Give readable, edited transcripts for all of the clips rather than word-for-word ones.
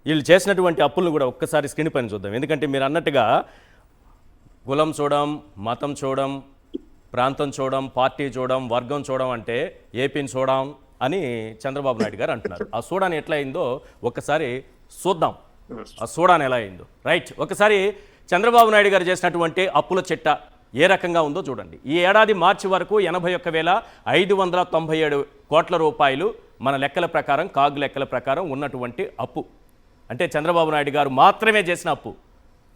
వీళ్ళు చేసినటువంటి అప్పులను కూడా ఒక్కసారి స్క్రీన్ పైన చూద్దాం. ఎందుకంటే మీరు అన్నట్టుగా కులం చూడడం, మతం చూడడం, ప్రాంతం చూడడం, పార్టీ చూడడం, వర్గం చూడడం అంటే ఏపీని చూడడం అని చంద్రబాబు నాయుడు గారు అంటున్నారు. ఆ సూడాన్ ఎట్లా అయిందో ఒక్కసారి చూద్దాం. ఆ సూడాన్ ఎలా అయిందో రైట్. ఒకసారి చంద్రబాబు నాయుడు గారు చేసినటువంటి అప్పుల చిట్ట ఏ రకంగా ఉందో చూడండి. ఈ ఏడాది మార్చి వరకు 81,597 కోట్ల రూపాయలు మన లెక్కల ప్రకారం, కాగ్ లెక్కల ప్రకారం ఉన్నటువంటి అప్పు. అంటే చంద్రబాబు నాయుడు గారు మాత్రమే చేసిన అప్పు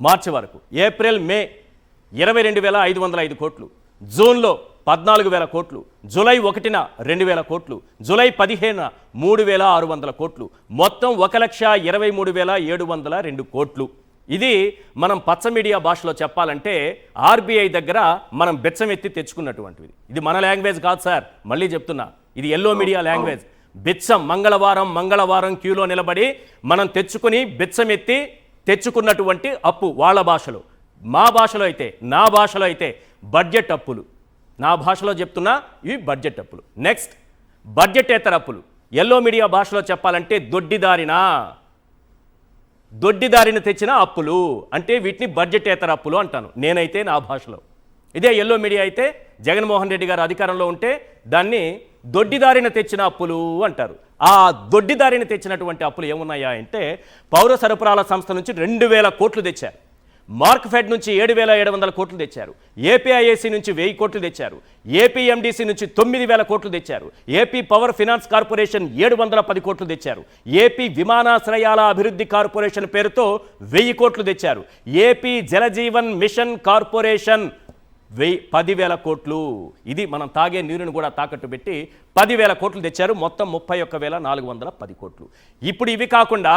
మార్చి వరకు. ఏప్రిల్, మే 22,505 కోట్లు, జూన్లో 14,000 కోట్లు, జూలై 1న 2,000 కోట్లు, జూలై 15న 3,600 కోట్లు, మొత్తం 1,23,702 కోట్లు. ఇది మనం పచ్చ మీడియా భాషలో చెప్పాలంటే ఆర్బీఐ దగ్గర మనం బెచ్చమెత్తి తెచ్చుకున్నటువంటిది. ఇది మన లాంగ్వేజ్ కాదు సార్, మళ్ళీ చెప్తున్నా, ఇది ఎల్లో మీడియా లాంగ్వేజ్. బిచ్చం మంగళవారం క్యూలో నిలబడి మనం తెచ్చుకుని బిచ్చమెత్తి తెచ్చుకున్నటువంటి అప్పు వాళ్ళ భాషలో. మా భాషలో అయితే, నా భాషలో అయితే బడ్జెట్ అప్పులు. నా భాషలో చెప్తున్నా ఇవి బడ్జెట్ అప్పులు. నెక్స్ట్ బడ్జెట్ ఏతర అప్పులు. ఎల్లో మీడియా భాషలో చెప్పాలంటే దొడ్డిదారిన తెచ్చిన అప్పులు అంటే వీటిని బడ్జెట్ ఏతర అప్పులు అంటాను నేనైతే నా భాషలో. ఇదే ఎల్లో మీడియా అయితే జగన్మోహన్ రెడ్డి గారు అధికారంలో ఉంటే దాన్ని దొడ్డిదారిన తెచ్చిన అప్పులు అంటారు. ఆ దొడ్డిదారిన తెచ్చినటువంటి అప్పులు ఏమున్నాయా అంటే పౌర సరఫరాల సంస్థ నుంచి 2,000 కోట్లు తెచ్చారు, మార్క్ ఫెడ్ నుంచి 7,700 కోట్లు తెచ్చారు, ఏపీఐఏసీ నుంచి 1000 కోట్లు తెచ్చారు, ఏపీఎండిసి నుంచి 9,000 కోట్లు తెచ్చారు, ఏపీ పవర్ ఫినాన్స్ కార్పొరేషన్ 710 కోట్లు తెచ్చారు, ఏపీ విమానాశ్రయాల అభివృద్ధి కార్పొరేషన్ పేరుతో 1000 కోట్లు తెచ్చారు, ఏపీ జలజీవన్ మిషన్ కార్పొరేషన్ 10,000 కోట్లు. ఇది మనం తాగే నీరుని కూడా తాకట్టు పెట్టి 10,000 కోట్లు తెచ్చారు. మొత్తం 31,410 కోట్లు. ఇప్పుడు ఇవి కాకుండా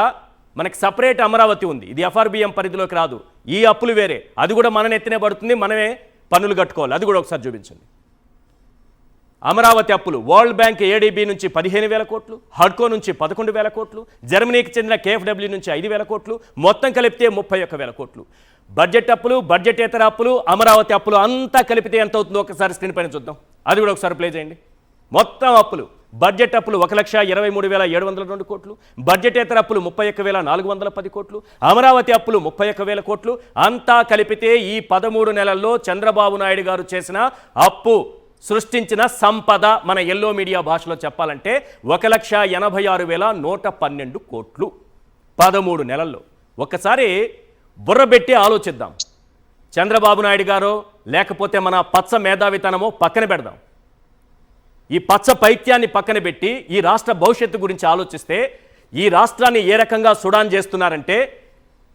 మనకి సపరేట్ అమరావతి ఉంది. ఇది ఎఫ్ఆర్బిఎం పరిధిలోకి రాదు. ఈ అప్పులు వేరే, అది కూడా మన నెత్తినే పడుతుంది, మనమే పన్నులు కట్టుకోవాలి. అది కూడా ఒకసారి చూపించండి. అమరావతి అప్పులు వరల్డ్ బ్యాంక్ ఏడీబీ నుంచి 15,000 కోట్లు, హడ్కో నుంచి 11,000 కోట్లు, జర్మనీకి చెందిన కేఎఫ్డబ్ల్యూ నుంచి 5,000 కోట్లు, మొత్తం కలిపితే 31,000 కోట్లు. బడ్జెట్ అప్పులు, బడ్జెట్ ఏతర అప్పులు, అమరావతి అప్పులు అంతా కలిపితే ఎంత అవుతుందో ఒకసారి స్క్రీన్ పైన చూద్దాం. అది కూడా ఒకసారి ప్లే చేయండి. మొత్తం అప్పులు, బడ్జెట్ అప్పులు 1,23,702 కోట్లు, బడ్జెట్ ఏతర అప్పులు 31,410 కోట్లు, అమరావతి అప్పులు 31,000 కోట్లు. అంతా కలిపితే ఈ 13 నెలల్లో చంద్రబాబు నాయుడు గారు చేసిన అప్పు, సృష్టించిన సంపద మన ఎల్లో మీడియా భాషలో చెప్పాలంటే 1,86,112 కోట్లు 13 నెలల్లో. ఒక్కసారి బుర్రబెట్టి ఆలోచిద్దాం. చంద్రబాబు నాయుడు గారో లేకపోతే మన పచ్చ మేధావితనమో పక్కన పెడదాం. ఈ పచ్చ పైత్యాన్ని పక్కన పెట్టి ఈ రాష్ట్ర భవిష్యత్తు గురించి ఆలోచిస్తే ఈ రాష్ట్రాన్ని ఏ రకంగా సుడాన్ చేస్తున్నారంటే,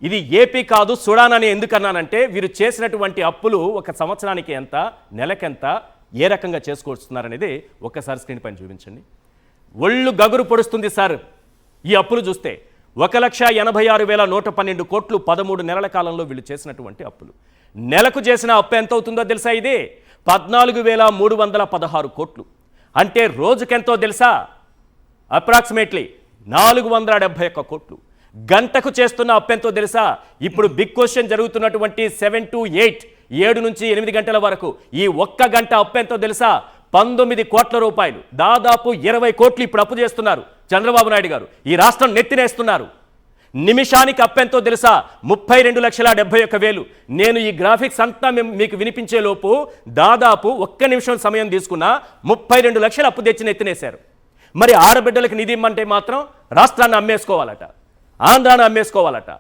ఇది ఏపీ కాదు సుడాన్ అని ఎందుకన్నానంటే వీరు చేసినటువంటి అప్పులు ఒక సంవత్సరానికి ఎంత, నెలకెంత, ఏ రకంగా చేసుకొస్తున్నారనేది ఒక్కసారి స్క్రీన్ పైన చూపించండి. ఒళ్ళు గగురు పొడుస్తుంది సార్ ఈ అప్పులు చూస్తే. 1,86,112 కోట్లు 13 నెలల కాలంలో వీళ్ళు చేసినటువంటి అప్పులు. నెలకు చేసిన అప్పు ఎంత అవుతుందో తెలుసా? ఇది 14,316 కోట్లు. అంటే రోజుకెంతో తెలుసా? అప్రాక్సిమేట్లీ 471 కోట్లు. గంటకు చేస్తున్న అప్పు ఎంతో తెలుసా? ఇప్పుడు బిగ్ క్వశ్చన్ జరుగుతున్నటువంటి 7 to 8, 7 నుంచి 8 గంటల వరకు ఈ ఒక్క గంట అప్పు ఎంతో తెలుసా? 19 కోట్ల రూపాయలు. దాదాపు 20 కోట్లు ఇప్పుడు అప్పు చేస్తున్నారు చంద్రబాబు నాయుడు గారు. ఈ రాష్ట్రం నెత్తినేస్తున్నారు. నిమిషానికి అప్పెంతో తెలుసా? 32,71,000. నేను ఈ గ్రాఫిక్స్ అంతా మీకు వినిపించే లోపు దాదాపు 1 నిమిషం సమయం తీసుకున్నా 32 లక్షలు అప్పు తెచ్చి నెత్తినేశారు. మరి ఆడబిడ్డలకు నిధి ఇమ్మంటే మాత్రం రాష్ట్రాన్ని అమ్మేసుకోవాలట, ఆంధ్రాను అమ్మేసుకోవాలట.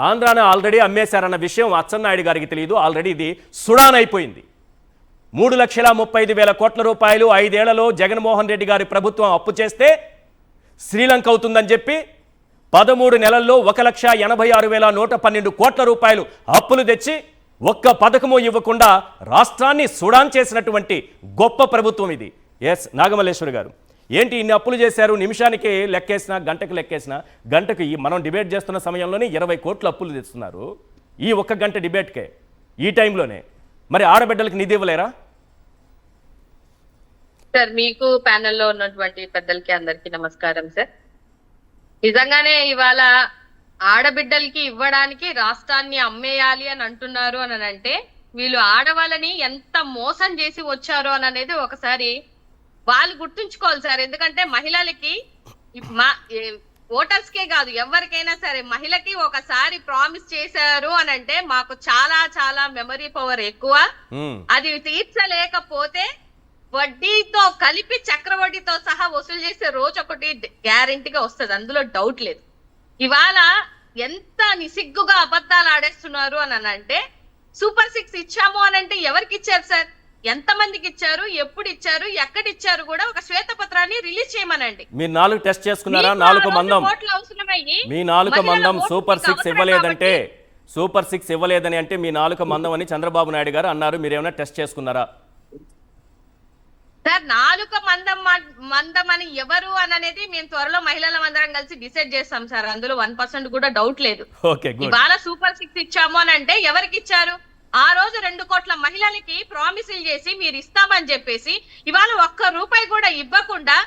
ఆంధ్రాను ఆల్రెడీ అమ్మేశారన్న విషయం అచ్చెన్నాయుడు గారికి తెలియదు. ఆల్రెడీ ఇది సుడాన్ అయిపోయింది. 3,35,000 కోట్ల రూపాయలు 5 ఏళ్లలో జగన్మోహన్ రెడ్డి గారి ప్రభుత్వం అప్పు చేస్తే శ్రీలంక అవుతుందని చెప్పి 13 నెలల్లో 1,86,112 కోట్ల రూపాయలు అప్పులు తెచ్చి ఒక్క పథకము ఇవ్వకుండా రాష్ట్రాన్ని సుడాన్ చేసినటువంటి గొప్ప ప్రభుత్వం ఇది. ఎస్ నాగమల్లేశ్వరి గారు, ఏంటి ఇన్ని అప్పులు చేశారు? నిమిషానికి లెక్కేసినా, గంటకు లెక్కేసినా, గంటకు మనం డిబేట్ చేస్తున్న సమయంలోనే 20 కోట్లు అప్పులు తెస్తున్నారు. ఈ ఒక్క గంట డిబేట్కే, ఈ టైంలోనే. మరి ఆడబిడ్డలకు నిధి ఇవ్వలేరా? సార్, మీకు ప్యానెల్లో ఉన్నటువంటి పెద్దలకి అందరికీ నమస్కారం సార్. నిజంగానే ఇవాళ ఆడబిడ్డలకి ఇవ్వడానికి రాష్ట్రాన్ని అమ్మేయాలి అని అంటున్నారు అని అంటే వీళ్ళు ఆడవాళ్ళని ఎంత మోసం చేసి వచ్చారో అని అనేది ఒకసారి వాళ్ళు గుర్తుంచుకోవాలి సార్. ఎందుకంటే మహిళలకి ఓటర్స్ కే కాదు ఎవరికైనా సరే మహిళకి ఒకసారి ప్రామిస్ చేశారు అని అంటే మాకు చాలా చాలా మెమరీ పవర్ ఎక్కువ. ఉమ్, అది తీర్చలేకపోతే వడ్డీతో కలిపి చక్రవడ్డీతో సహా వసూలు చేసే రోజు ఒకటి గ్యారెంటీగా వస్తుంది, అందులో డౌట్ లేదు. ఇవాళ ఎంత నిసిగ్గుగా అబద్ధాలు ఆడేస్తున్నారు అని అంటే సూపర్ 6 ఇచ్చాము అని అంటే ఎవరికి ఇచ్చారు సార్, ఎంత మందికి ఇచ్చారు, ఎప్పుడు ఇచ్చారు, ఎక్కడ ఇచ్చారు కూడా ఒక శ్వేతపత్రాన్ని రిలీజ్ చేయమనండి. మీరు 4 టెస్ట్ చేసుకున్నారా? మీకు 4 ఆ రోజు మందం ఓట్లు అవసరమయ్యి మీ 4 మహిళల మందం ఓట్లు సూపర్ మీకు 6 అవసరం ఇవ్వలేదంటే కాబట్టి సూపర్ 6 ఇవ్వలేదని అంటే మీ 4 మందం అని చంద్రబాబు నాయుడు గారు అన్నారు. మీరు ఏమైనా టెస్ట్ చేసుకున్నారా? సార్ 4 మందం అని ఎవరు అని అనేది మేము త్వరలో మహిళల అందరం కలిసి డిసైడ్ చేస్తాం సార్, అందులో 1% కూడా డౌట్ లేదు. Okay, good. ఇవాళ సూపర్ 6 ఇచ్చాము అని అంటే ఎవరికి ఇచ్చారు? ఆ రోజు 2 కోట్ల మహిళలకి ప్రామిసులు చేసి మీరు ఇస్తామని చెప్పేసి ఇవాళ ఒక్క రూపాయి కూడా ఇవ్వకుండా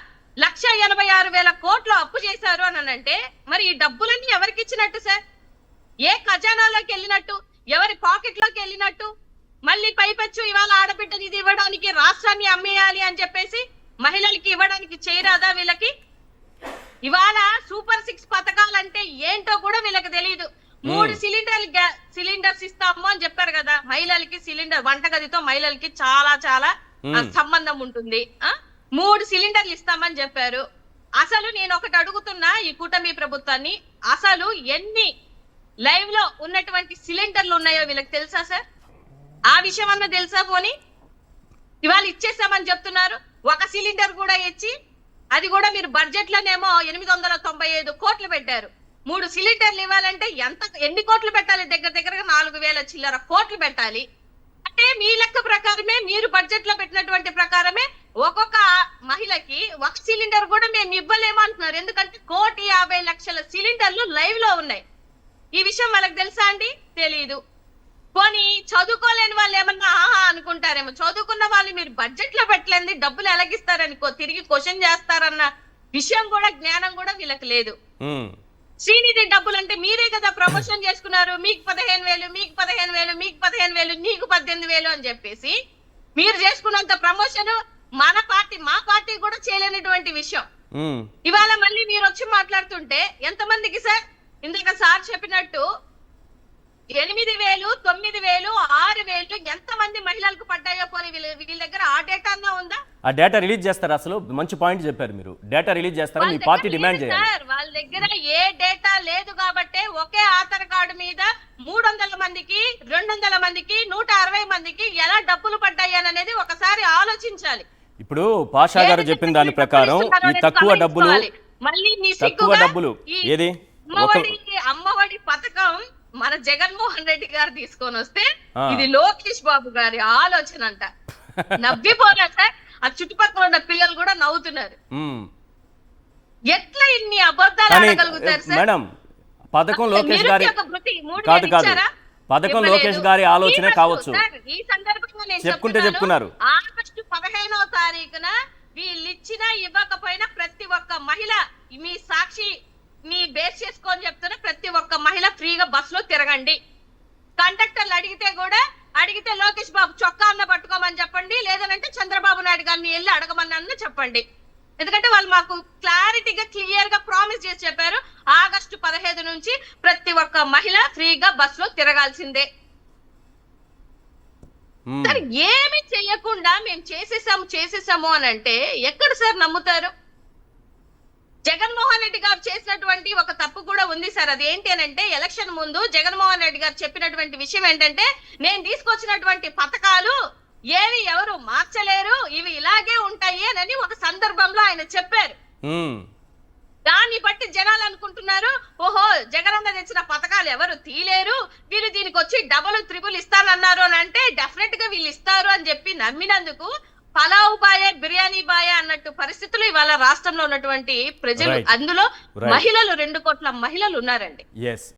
1,86,000 కోట్లు అప్పు చేశారు అని అంటే మరి ఈ డబ్బులన్నీ ఎవరికి ఇచ్చినట్టు సార్? ఏ ఖజానాలోకి వెళ్ళినట్టు, ఎవరి పాకెట్ లోకి వెళ్ళినట్టు? మళ్ళీ పైపెచ్చు ఇవాళ ఆడబిడ్డ నిధి ఇవ్వడానికి రాష్ట్రాన్ని అమ్మేయాలి అని చెప్పేసి మహిళలకి ఇవ్వడానికి చేయరాదా వీళ్ళకి? ఇవాళ సూపర్ 6 పథకాలంటే ఏంటో కూడా వీళ్ళకి తెలియదు. 3 సిలిండర్స్ ఇస్తాము అని చెప్పారు కదా, మహిళలకి సిలిండర్ వంటగదితో మహిళలకి చాలా చాలా సంబంధం ఉంటుంది. 3 సిలిండర్లు ఇస్తామని చెప్పారు. అసలు నేను ఒకటి అడుగుతున్నా ఈ కూటమి ప్రభుత్వాన్ని, అసలు ఎన్ని లైవ్ లో ఉన్నటువంటి సిలిండర్లు ఉన్నాయో వీళ్ళకి తెలుసా సార్? ఆ విషయం అన్న తెలుసా? పోనీ ఇవాళ ఇచ్చేసామని చెప్తున్నారు. ఒక సిలిండర్ కూడా ఇచ్చి అది కూడా మీరు బడ్జెట్ లోనేమో 895 కోట్లు పెట్టారు. 3 సిలిండర్లు ఇవ్వాలంటే ఎన్ని కోట్లు పెట్టాలి? దగ్గరగా 4,000 చిల్లర కోట్లు పెట్టాలి. అంటే మీ లెక్క ప్రకారమే, మీరు బడ్జెట్ లో పెట్టినటువంటి ప్రకారమే ఒక్కొక్క మహిళకి 1 సిలిండర్ కూడా మేము ఇవ్వలేము అంటున్నారు. ఎందుకంటే 1,50,00,000 సిలిండర్లు లైవ్ లో ఉన్నాయి. ఈ విషయం వాళ్ళకి తెలుసా అండి? తెలీదు. పోనీ చదువుకోలేని వాళ్ళు ఏమన్నా ఆహా అనుకుంటారేమో, చదువుకున్న వాళ్ళు మీరు బడ్జెట్ లో పెట్టలేంది డబ్బులు ఎలాగిస్తారని తిరిగి క్వశ్చన్ చేస్తారన్న విషయం కూడా జ్ఞానం కూడా వీళ్ళకి లేదు. శ్రీనిధి డబ్బులు అంటే మీరే కదా ప్రమోషన్ చేసుకున్నారు, మీకు 15,000, మీకు 15,000, మీకు 15,000, నీకు 18,000 అని చెప్పేసి మీరు చేసుకున్నంత ప్రమోషన్ మా పార్టీ కూడా చేయలేనటువంటి విషయం. ఇవాళ మళ్ళీ మీరు వచ్చి మాట్లాడుతుంటే ఎంతమందికి సార్? ఇందాక సార్ చెప్పినట్టు 8,000, 9,000, 6,000 ఎంతమంది మహిళలకు పడ్డాయో పోనీ వీళ్ళ దగ్గర ఆ డేటా అన్నా ఉందా? ఆ డేటా రిలీజ్ చేస్తారా? అసలు మంచి పాయింట్ చెప్పారు మీరు. డేటా రిలీజ్ చేస్తారా? మీ పార్టీ డిమాండ్ చేయాలి. వాళ్ళ దగ్గర ఏ డేటా లేదు కాబట్టి ఒకే ఆధార్ కార్డు మీద 300 మందికి, 200 మందికి, 160 మందికి ఎలా డబ్బులు పడ్డాయి అనేది ఒకసారి ఆలోచించాలి. ఇప్పుడు పాషా గారు చెప్పిన దాని ప్రకారం ఈ తక్కువ డబ్బులు ఏది అమ్మఒడి పథకం మన జగన్మోహన్ రెడ్డి గారు తీసుకొని వస్తే ఇది లోకేష్ బాబు గారి ఆలోచన అంట. నవ్విపోరా సార్, ఆ చుట్టుపక్కల ఉన్న పిల్లలు కూడా నవ్వుతున్నారు. ఎట్లా ఇన్ని అబద్ధాలు ఆడగలుగుతారు సార్? మేడం, పథకం లోకేష్ గారి కాదు, పథకం లోకేష్ గారి ఆలోచనే కావచ్చు. ఈ సందర్భంగా నేను చెప్పుకున్నారు ఆగస్టు 15వ తారీఖున వీళ్ళు ఇచ్చినా ఇవ్వకపోయినా ప్రతి ఒక్క మహిళ, మీ సాక్షి మీ బేస్ చేసుకొని చెప్తున్నా, ప్రతి ఒక్క మహిళ ఫ్రీగా బస్ లో తిరగండి. కండక్టర్లు అడిగితే లోకేష్ బాబు చొక్కా అన్న పట్టుకోమని చెప్పండి, లేదనంటే చంద్రబాబు నాయుడు గారిని వెళ్ళి అడగమని చెప్పండి. ఎందుకంటే వాళ్ళు మాకు క్లారిటీగా క్లియర్ గా ప్రామిస్ చేసి చెప్పారు, ఆగస్టు 15 నుంచి ప్రతి ఒక్క మహిళ ఫ్రీగా బస్ లో తిరగాల్సిందే. సార్ ఏమి చెయ్యకుండా మేము చేసేసాము అని అంటే ఎక్కడ సార్ నమ్ముతారు? జగన్మోహన్ రెడ్డి గారు చేసినటువంటి ఒక తప్పు కూడా ఉంది సార్. అది ఏంటి అని అంటే ఎలక్షన్ ముందు జగన్మోహన్ రెడ్డి గారు చెప్పినటువంటి విషయం ఏంటంటే, నేను తీసుకొచ్చినటువంటి పథకాలు ఏవి ఎవరు మార్చలేరు, ఇవి ఇలాగే ఉంటాయి అని ఒక సందర్భంలో ఆయన చెప్పారు. దాన్ని బట్టి జనాలు అనుకుంటున్నారు, ఓహో జగనన్న తెచ్చిన పథకాలు ఎవరు తీలేరు, వీళ్ళు దీనికి వచ్చి డబుల్ త్రిబుల్ ఇస్తానన్నారు అని అంటే డెఫినెట్ గా వీళ్ళు ఇస్తారు అని చెప్పి నమ్మినందుకు పలావ్ బాయే బిర్యానీ బాయే అన్నట్టు పరిస్థితులు ఇవాళ రాష్ట్రంలో ఉన్నటువంటి ప్రజలు, అందులో మహిళలు 2 కోట్ల మహిళలు ఉన్నారండి.